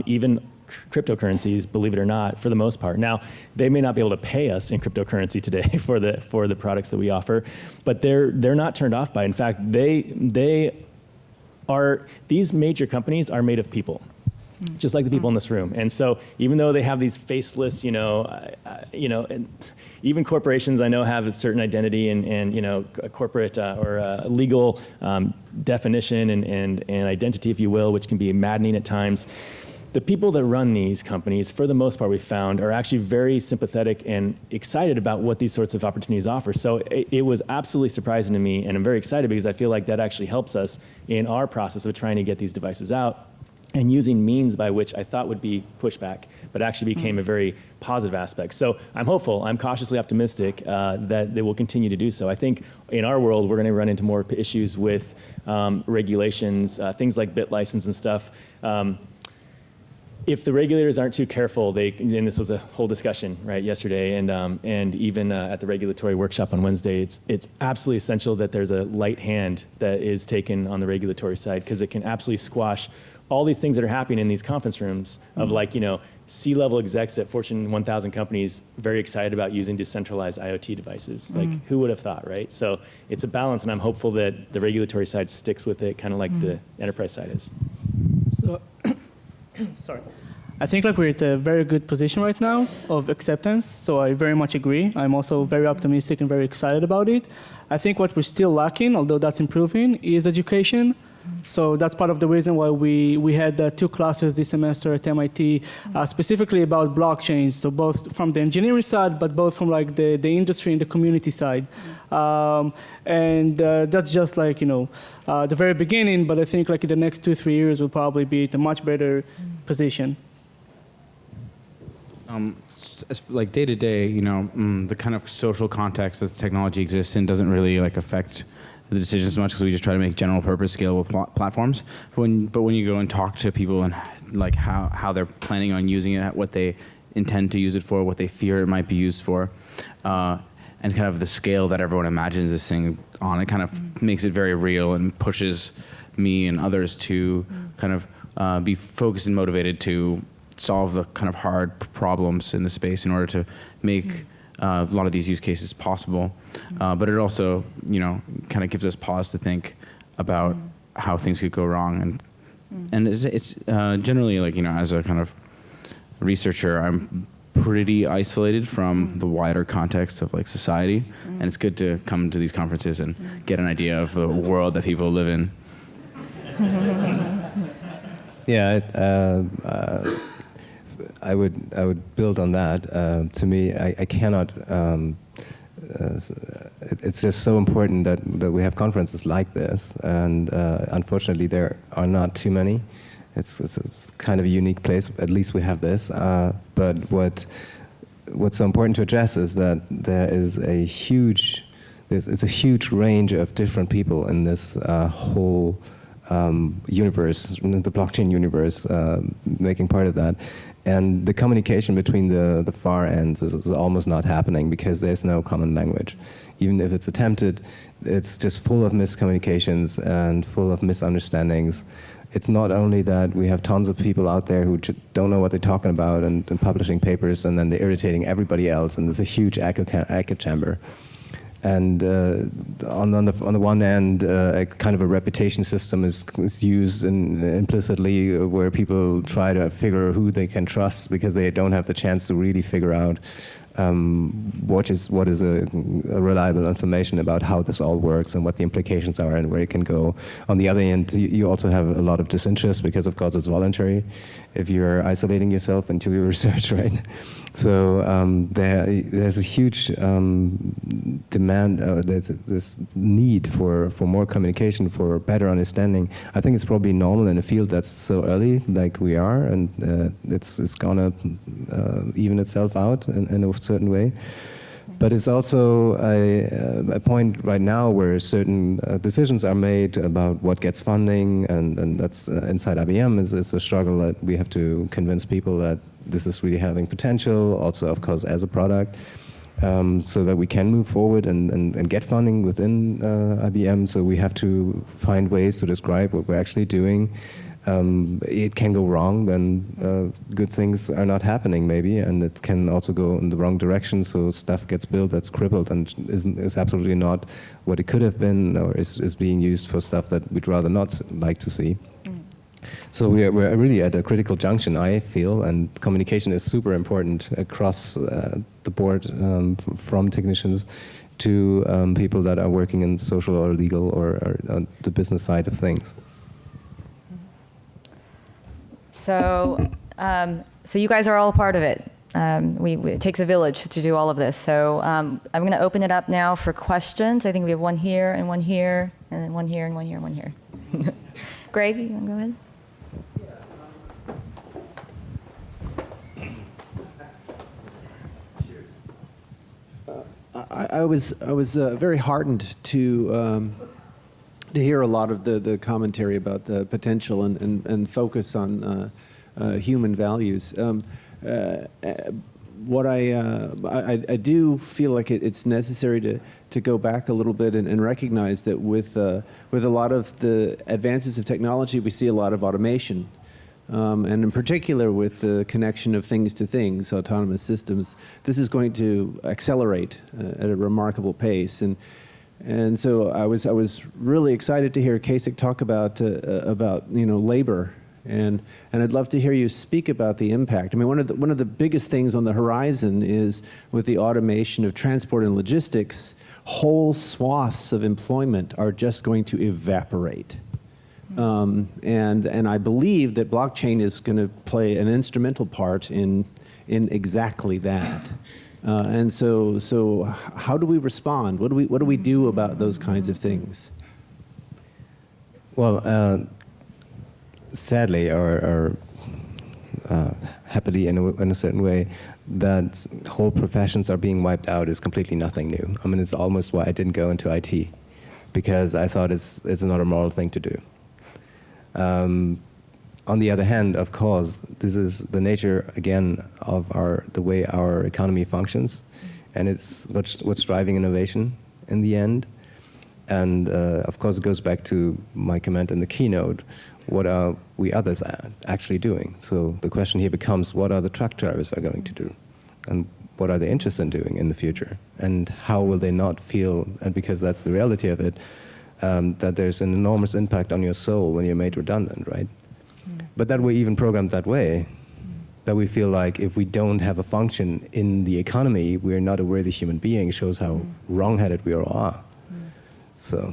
even cryptocurrencies, believe it or not, for the most part. Now, they may not be able to pay us in cryptocurrency today for the products that we offer, but they're not turned off by it. In fact, these major companies are made of people, just like the people in this room. And so even though they have these faceless, and even corporations I know have a certain identity and a corporate or a legal definition and identity, if you will, which can be maddening at times. The people that run these companies, for the most part, we found, are actually very sympathetic and excited about what these sorts of opportunities offer. So it was absolutely surprising to me, and I'm very excited because I feel like that actually helps us in our process of trying to get these devices out, and using means by which I thought would be pushback, but actually became a very positive aspect. So I'm hopeful, I'm cautiously optimistic that they will continue to do so. I think in our world, we're gonna run into more issues with regulations, things like bit license and stuff. If the regulators aren't too careful, and this was a whole discussion right yesterday, and even at the regulatory workshop on Wednesday, it's absolutely essential that there's a light hand that is taken on the regulatory side, because it can absolutely squash all these things that are happening in these conference rooms of C-level execs at Fortune 1000 companies very excited about using decentralized IoT devices. Like, who would have thought, right? So it's a balance, and I'm hopeful that the regulatory side sticks with it, kind of like the enterprise side is. So, sorry. I think we're at a very good position right now of acceptance, so I very much agree. I'm also very optimistic and very excited about it. I think what we're still lacking, although that's improving, is education. So that's part of the reason why we had 2 classes this semester at MIT, specifically about blockchains. So both from the engineering side, but both from the industry and the community side. And that's just the very beginning, but I think in the next 2-3 years we'll probably be at a much better position. Day to day, the kind of social context that the technology exists in doesn't really affect the decisions much, because we just try to make general purpose scalable platforms. But when you go and talk to people and how they're planning on using it, what they intend to use it for, what they fear it might be used for, and kind of the scale that everyone imagines this thing on, it kind of makes it very real and pushes me and others to kind of be focused and motivated to solve the kind of hard problems in the space in order to make a lot of these use cases possible. But it also, kind of gives us pause to think about how things could go wrong. And it's generally as a kind of researcher, I'm pretty isolated from the wider context of society. And it's good to come to these conferences and get an idea of the world that people live in. Yeah, I would build on that. To me, I cannot. It's just so important that we have conferences like this, and unfortunately, there are not too many. It's kind of a unique place. At least we have this. But what's so important to address is that there is it's a huge range of different people in this whole universe, the blockchain universe, making part of that. And the communication between the far ends is almost not happening because there's no common language. Even if it's attempted, it's just full of miscommunications and full of misunderstandings. It's not only that we have tons of people out there who just don't know what they're talking about and publishing papers, and then they're irritating everybody else, and there's a huge echo chamber. And on the one end, a kind of a reputation system is used implicitly, where people try to figure who they can trust because they don't have the chance to really figure out what is a reliable information about how this all works and what the implications are and where it can go. On the other end, you also have a lot of disinterest because, of course, it's voluntary if you're isolating yourself into your research, right? So there's a huge demand, there's this need for more communication, for better understanding. I think it's probably normal in a field that's so early, like we are, and it's gonna even itself out in a certain way. But it's also a point right now where certain decisions are made about what gets funding, and that's inside IBM is a struggle that we have to convince people that this is really having potential, also, of course, as a product, so that we can move forward and get funding within IBM. So we have to find ways to describe what we're actually doing. It can go wrong, then good things are not happening maybe, and it can also go in the wrong direction, so stuff gets built that's crippled and is absolutely not what it could have been, or is being used for stuff that we'd rather not like to see. So we're really at a critical junction, I feel, and communication is super important across the board, from technicians to people that are working in social or legal or on the business side of things. So you guys are all a part of it. It takes a village to do all of this. So I'm going to open it up now for questions. I think we have one here, and one here, and then one here, and one here, and one here. Greg, you want to go ahead? I was very heartened to hear a lot of the commentary about the potential and focus on human values. What I do feel like it's necessary to go back a little bit and recognize that with a lot of the advances of technology, we see a lot of automation. And in particular with the connection of things to things, autonomous systems, this is going to accelerate at a remarkable pace. And so I was really excited to hear Kasek talk about labor, and I'd love to hear you speak about the impact. I mean, one of the biggest things on the horizon is with the automation of transport and logistics, whole swaths of employment are just going to evaporate. And I believe that blockchain is going to play an instrumental part in exactly that. And so how do we respond? What do we do about those kinds of things? Well, sadly or happily in a certain way, that whole professions are being wiped out is completely nothing new. I mean, it's almost why I didn't go into IT, because I thought it's not a moral thing to do. On the other hand, of course, this is the nature, again, of the way our economy functions, and it's what's driving innovation in the end. And of course, it goes back to my comment in the keynote, what are we others actually doing? So the question here becomes, what are the truck drivers are going to do? And what are they interested in doing in the future? And how will they not feel, and because that's the reality of it, that there's an enormous impact on your soul when you're made redundant, right? But that we're even programmed that way, that we feel like if we don't have a function in the economy, we're not a worthy human being, shows how wrong-headed we all are. So.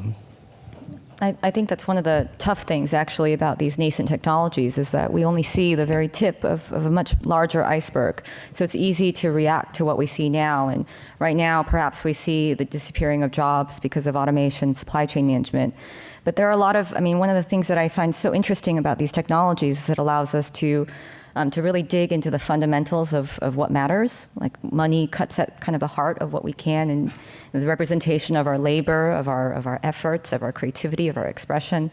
I think that's one of the tough things actually about these nascent technologies is that we only see the very tip of a much larger iceberg. So it's easy to react to what we see now. And right now, perhaps we see the disappearing of jobs because of automation, supply chain management. But there are a lot of, one of the things that I find so interesting about these technologies is it allows us to really dig into the fundamentals of what matters. Like money cuts at kind of the heart of what we can, and the representation of our labor, of our efforts, of our creativity, of our expression.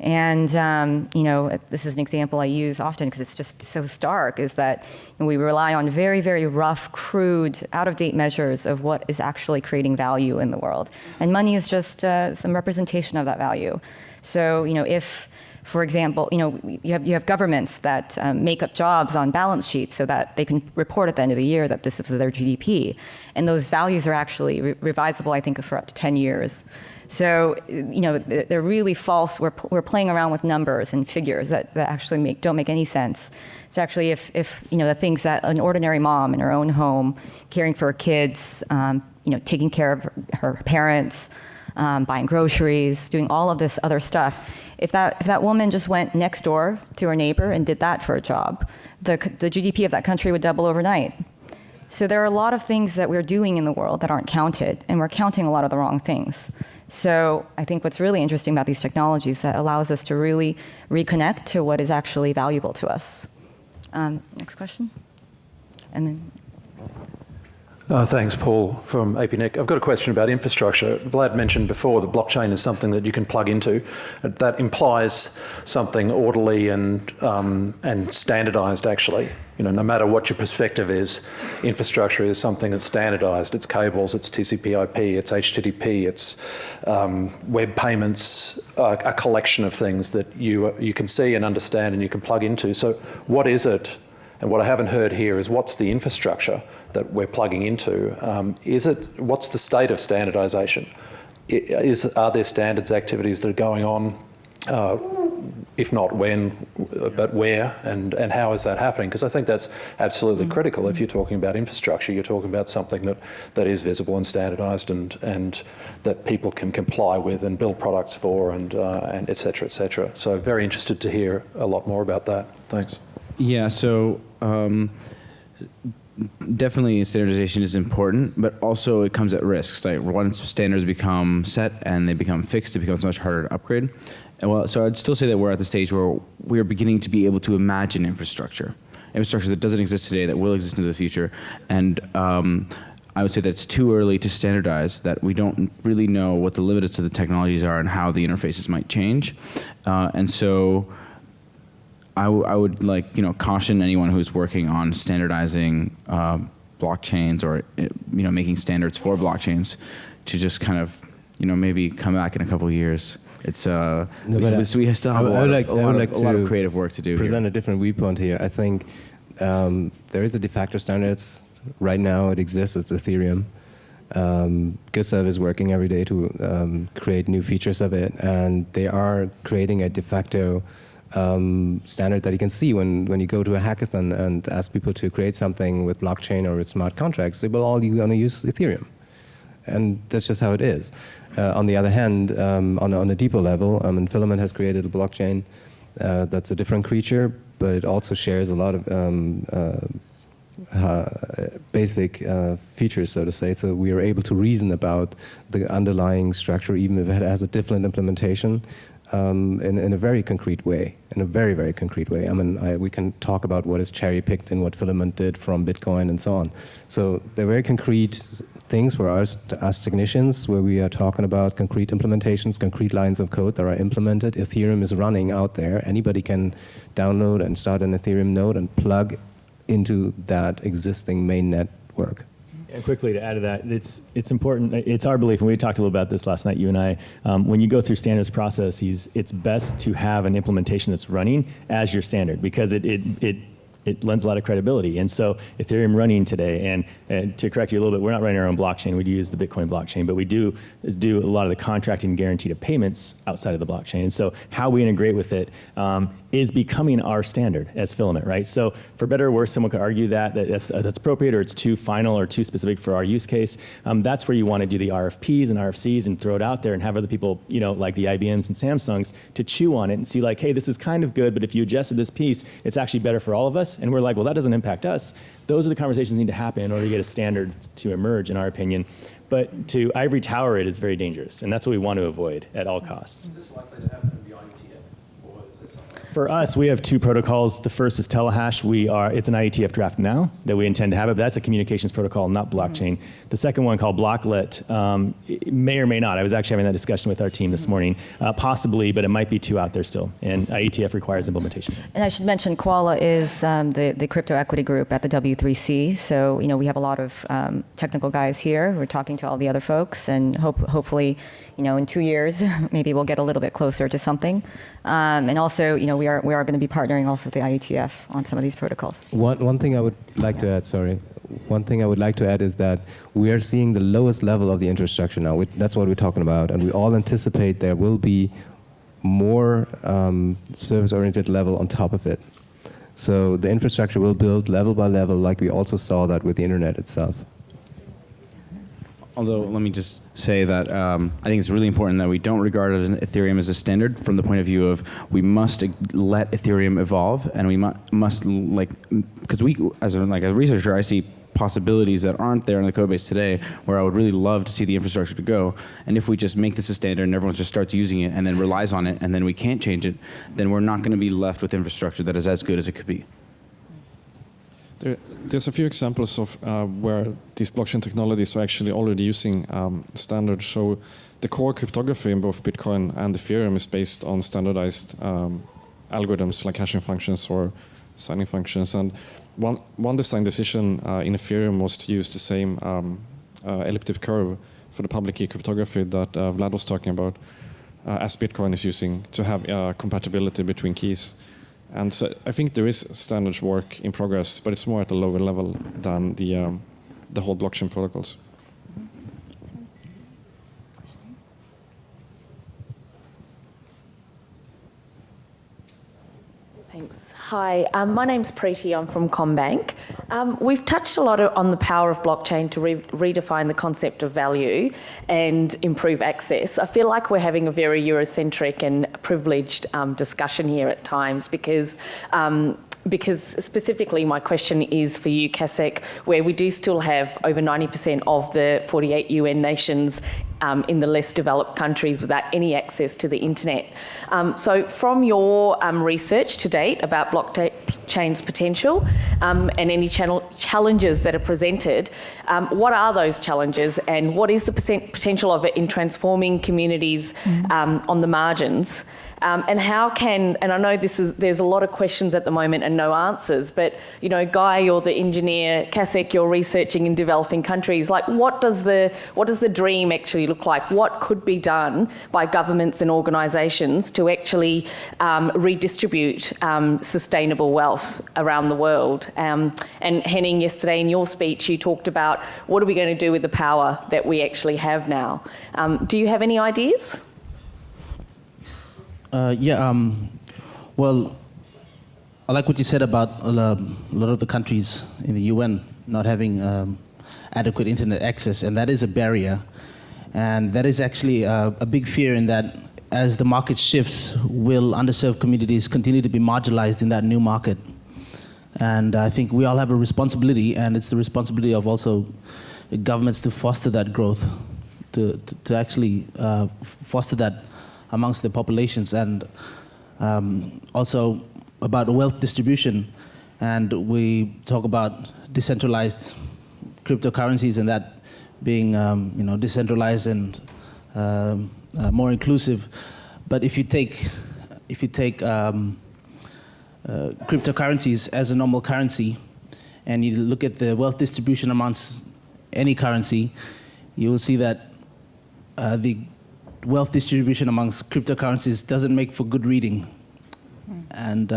And this is an example I use often because it's just so stark, is that we rely on very, very rough, crude, out-of-date measures of what is actually creating value in the world. And money is just some representation of that value. So, if, for example, you have governments that make up jobs on balance sheets so that they can report at the end of the year that this is their GDP. And those values are actually revisable, I think, for up to 10 years. So, they're really false. We're playing around with numbers and figures that actually don't make any sense. So actually, if the things that an ordinary mom in her own home, caring for her kids, taking care of her parents, buying groceries, doing all of this other stuff, if that woman just went next door to her neighbor and did that for a job, the GDP of that country would double overnight. So there are a lot of things that we're doing in the world that aren't counted, and we're counting a lot of the wrong things. So I think what's really interesting about these technologies that allows us to really reconnect to what is actually valuable to us. Next question. And then. Thanks, Paul, from APNIC. I've got a question about infrastructure. Vlad mentioned before that blockchain is something that you can plug into. That implies something orderly and standardized, actually. No matter what your perspective is, infrastructure is something that's standardized. It's cables, it's TCP/IP, it's HTTP, it's web payments, a collection of things that you can see and understand and you can plug into. So what is it? And what I haven't heard here is what's the infrastructure that we're plugging into? What's the state of standardization? Are there standards activities that are going on? If not when, but where, and how is that happening? Because I think that's absolutely critical. If you're talking about infrastructure, you're talking about something that is visible and standardized and that people can comply with and build products for and et cetera, et cetera. So very interested to hear a lot more about that. Thanks. Yeah, so definitely standardization is important, but also it comes at risks. Like once standards become set and they become fixed, it becomes much harder to upgrade. So I'd still say that we're at the stage where we're beginning to be able to imagine infrastructure that doesn't exist today, that will exist in the future. And I would say that it's too early to standardize, that we don't really know what the limits of the technologies are and how the interfaces might change. And so I would caution anyone who's working on standardizing blockchains or making standards for blockchains to just kind of maybe come back in a couple of years. It's we still have a lot of creative work to do. Present a different viewpoint here. I think there is a de facto standards right now. It exists. It's Ethereum. Gustav is working every day to create new features of it, and they are creating a de facto standard that you can see when you go to a hackathon and ask people to create something with blockchain or with smart contracts. They will all going to use Ethereum, and that's just how it is. On the other hand, on a deeper level, Filament has created a blockchain that's a different creature, but it also shares a lot of basic features, so to say. So we are able to reason about the underlying structure, even if it has a different implementation, in a very concrete way, in a very, very concrete way. We can talk about what is cherry-picked and what Filament did from Bitcoin and so on. So they're very concrete things for us technicians, where we are talking about concrete implementations, concrete lines of code that are implemented. Ethereum is running out there. Anybody can download and start an Ethereum node and plug into that existing main network. And quickly to add to that, it's important. It's our belief, and we talked a little about this last night, you and I. When you go through standards processes, it's best to have an implementation that's running as your standard, because it it lends a lot of credibility. And so Ethereum running today, and to correct you a little bit, we're not running our own blockchain. We use the Bitcoin blockchain, but we do a lot of the contracting and guaranteed of payments outside of the blockchain. And so how we integrate with it is becoming our standard as Filament, right? So for better or worse, someone could argue that's appropriate, or it's too final or too specific for our use case. That's where you want to do the RFPs and RFCs and throw it out there and have other people, like the IBMs and Samsungs, to chew on it and see like, hey, this is kind of good, but if you adjusted this piece, it's actually better for all of us. And we're like, well, that doesn't impact us. Those are the conversations that need to happen in order to get a standard to emerge, in our opinion. But to ivory tower it is very dangerous, and that's what we want to avoid at all costs. Is this likely to happen beyond ETF? Or is this something? For us, we have two protocols. The first is Telehash. It's an IETF draft now that we intend to have it, but that's a communications protocol, not blockchain. The second one, called Blocklet, it may or may not. I was actually having that discussion with our team this morning. Possibly, but it might be two out there still, and IETF requires implementation. And I should mention COALA is the crypto equity group at the W3C. So, we have a lot of technical guys here. We're talking to all the other folks, and hopefully, in 2 years, maybe we'll get a little bit closer to something. And also, we are going to be partnering also with the IETF on some of these protocols. One thing I would like to add, One thing I would like to add is that we are seeing the lowest level of the infrastructure now. That's what we're talking about. And we all anticipate there will be more service-oriented level on top of it. So the infrastructure will build level by level, like we also saw that with the internet itself. Although, let me just say that I think it's really important that we don't regard Ethereum as a standard from the point of view of we must let Ethereum evolve, and we must because we, as a researcher, I see possibilities that aren't there in the code base today where I would really love to see the infrastructure to go. And if we just make this a standard and everyone just starts using it and then relies on it and then we can't change it, then we're not going to be left with infrastructure that is as good as it could be. There's a few examples of where these blockchain technologies are actually already using standards. So the core cryptography in both Bitcoin and Ethereum is based on standardized algorithms like hashing functions or signing functions. And one design decision in Ethereum was to use the same elliptic curve for the public key cryptography that Vlad was talking about, as Bitcoin is using, to have compatibility between keys. And so I think there is standards work in progress, but it's more at a lower level than the whole blockchain protocols. Thanks. Hi, my name's Preeti. I'm from CommBank. We've touched a lot on the power of blockchain to redefine the concept of value and improve access. I feel like we're having a very Eurocentric and privileged discussion here at times because specifically my question is for you, Kasek, where we do still have over 90% of the 48 UN nations in the less developed countries without any access to the internet. So from your research to date about blockchain's potential and any challenges that are presented, what are those challenges and what is the potential of it in transforming communities on the margins? And how can, and I know there's a lot of questions at the moment and no answers, but Guy, you're the engineer, Kasek, you're researching in developing countries. Like, what does the dream actually look like? What could be done by governments and organisations to actually redistribute sustainable wealth around the world? And Henning, yesterday in your speech, you talked about what are we going to do with the power that we actually have now? Do you have any ideas? Well, I like what you said about a lot of the countries in the UN not having adequate internet access, and that is a barrier. And that is actually a big fear in that as the market shifts, will underserved communities continue to be marginalized in that new market? And I think we all have a responsibility, and it's the responsibility of also governments to foster that growth, to actually foster that amongst the populations, and also about wealth distribution. And we talk about decentralized cryptocurrencies and that being decentralized and more inclusive. But if you take cryptocurrencies as a normal currency and you look at the wealth distribution amongst any currency, you will see that the wealth distribution amongst cryptocurrencies doesn't make for good reading. And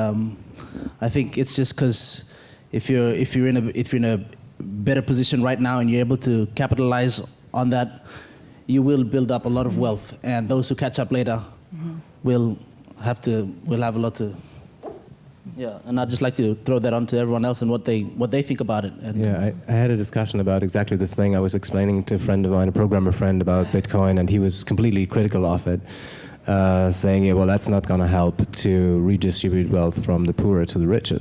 I think it's just because if you're in a better position right now and you're able to capitalize on that, you will build up a lot of wealth, and those who catch up later will have a lot to. Yeah, and I'd just like to throw that on to everyone else and what they think about it. And Yeah, I had a discussion about exactly this thing. I was explaining to a friend of mine, a programmer friend, about Bitcoin, and he was completely critical of it, saying, yeah, well, that's not going to help to redistribute wealth from the poorer to the richer,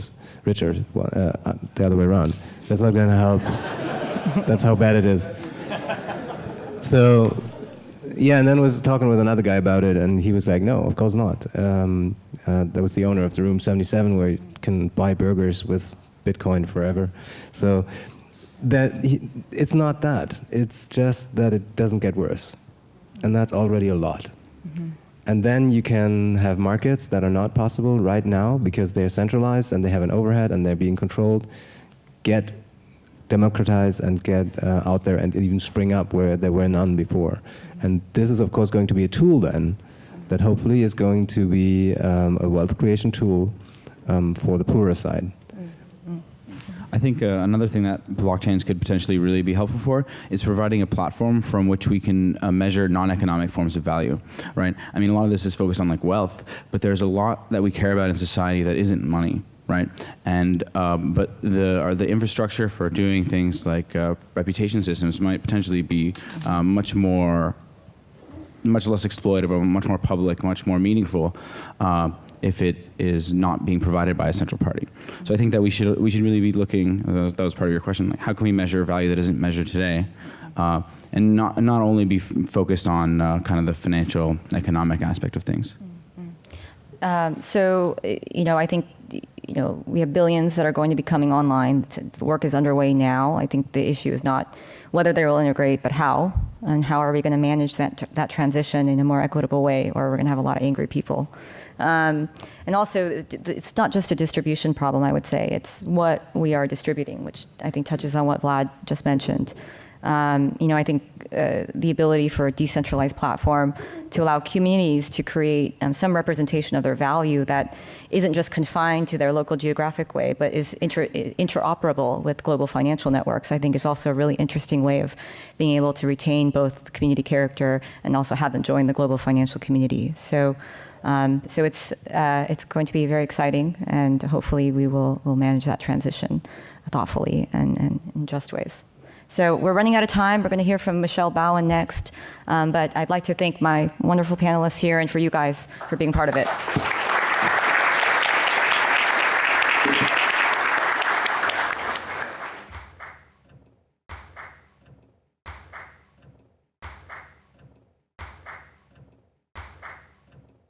well, the other way around. That's not going to help. That's how bad it is. So, yeah, and then I was talking with another guy about it, and he was like, no, of course not. That was the owner of the Room 77, where you can buy burgers with Bitcoin forever. So it's not that. It's just that it doesn't get worse. And that's already a lot. And then you can have markets that are not possible right now because they're centralized and they have an overhead and they're being controlled, get democratized and get out there and even spring up where there were none before. And this is, of course, going to be a tool then that hopefully is going to be a wealth creation tool for the poorer side. I think another thing that blockchains could potentially really be helpful for is providing a platform from which we can measure non-economic forms of value, right? I mean, a lot of this is focused on like wealth, but there's a lot that we care about in society that isn't money, right? And but the infrastructure for doing things like reputation systems might potentially be much less exploitable, much more public, much more meaningful if it is not being provided by a central party. So I think that we should really be looking. That was part of your question. Like, how can we measure value that isn't measured today, and not only be focused on kind of the financial, economic aspect of things. So, I think, we have billions that are going to be coming online. The work is underway now. I think the issue is not whether they will integrate, but how, and how are we going to manage that transition in a more equitable way, or we're going to have a lot of angry people. And also, it's not just a distribution problem, I would say. It's what we are distributing, which I think touches on what Vlad just mentioned. I think the ability for a decentralized platform to allow communities to create some representation of their value that isn't just confined to their local geographic way, but is interoperable with global financial networks, I think is also a really interesting way of being able to retain both community character and also have them join the global financial community. So it's going to be very exciting, and hopefully we'll manage that transition thoughtfully and in just ways. So we're running out of time. We're going to hear from Michelle Bowen next. But I'd like to thank my wonderful panelists here and for you guys for being part of it.